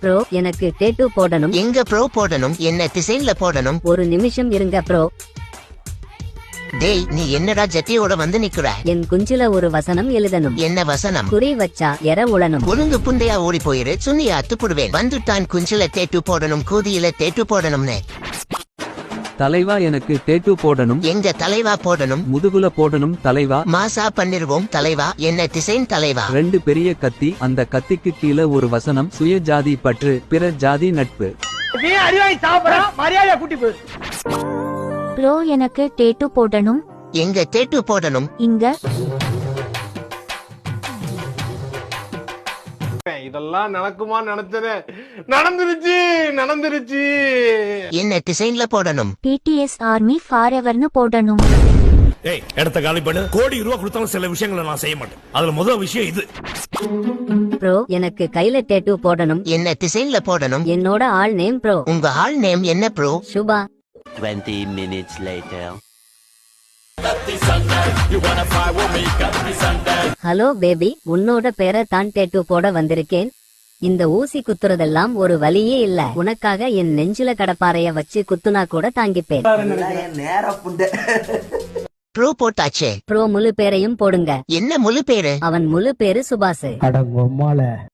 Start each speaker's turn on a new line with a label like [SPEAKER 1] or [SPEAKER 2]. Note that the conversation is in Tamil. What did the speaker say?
[SPEAKER 1] ப்ரோ எனக்கு டேட்டூ போடணும்.
[SPEAKER 2] எங்க ப்ரோ போடணும்? என்ன டிசைன்ல போடணும்?
[SPEAKER 1] ஒரு நிமிஷம் இருங்க ப்ரோ.
[SPEAKER 2] டேய் நீ என்னடா ஜட்டியோட வந்து நிக்கிற?
[SPEAKER 1] என் குஞ்சில ஒரு வசனம் எழுதணும்.
[SPEAKER 2] என்ன வசனம்?
[SPEAKER 1] குறி வச்சா எற உளணும்.
[SPEAKER 2] ஒழுங்கு புண்டையா ஓடி போயிரு, சுண்ணியா அத்துப்புடுவேன். வந்துட்டான் குஞ்சில டேட்டு போடணும், கூதியில டேட்டு போடணும்னு.
[SPEAKER 3] தலைவா எனக்கு டேட்டூ போடணும்.
[SPEAKER 2] எங்க தலைவா போடணும்?
[SPEAKER 3] முதுகுல போடணும் தலைவா.
[SPEAKER 2] மாசா பண்ணிருவோம் தலைவா. என்ன டிசைன் தலைவா?
[SPEAKER 3] 2 பெரிய கத்தி, அந்த கத்திக்கு கீழே ஒரு வசனம், சுய ஜாதி பற்று, பிற ஜாதி நட்பு.
[SPEAKER 4] ப்ரோ எனக்கு டேட்டூ போடணும்.
[SPEAKER 2] எங்க டேட்டு போடணும்?
[SPEAKER 4] இங்க.
[SPEAKER 5] இதெல்லாம் நடக்குமா நினைச்சது, நடந்துருச்சு.
[SPEAKER 2] என்ன டிசைன்ல போடணும்?
[SPEAKER 4] பிடிஎஸ் ஆர்மி ஃபாரெவர்னு போடணும்.
[SPEAKER 6] ஏய் இடத்த காலி பண்ணு. கோடி ரூபா கொடுத்தாலும் சில விஷயங்களை நான் செய்ய மாட்டேன். அதுல முதல் விஷயம் இது.
[SPEAKER 1] ப்ரோ எனக்கு கையில டேட்டூ போடணும்.
[SPEAKER 2] என்ன டிசைன்ல போடணும்?
[SPEAKER 1] என்னோட ஆள் நேம் ப்ரோ.
[SPEAKER 2] உங்க ஆள் நேம் என்ன bro?
[SPEAKER 1] Subha.
[SPEAKER 7] 20 minutes later.
[SPEAKER 1] Hello baby, உன்னோட பேரை தான் டேட்டூ போட வந்திருக்கேன். இந்த ஊசி குத்துறதெல்லாம் ஒரு வலியே இல்ல. உனக்காக என் நெஞ்சில கடப்பாறைய வச்சு குத்துனா கூட தாங்கிப்பேன்.
[SPEAKER 2] ப்ரோ போட்டாச்சே.
[SPEAKER 1] ப்ரோ முழு பேரையும் போடுங்க.
[SPEAKER 2] என்ன முழு பேரு?
[SPEAKER 1] அவன் முழு பேரு சுபாஷ்.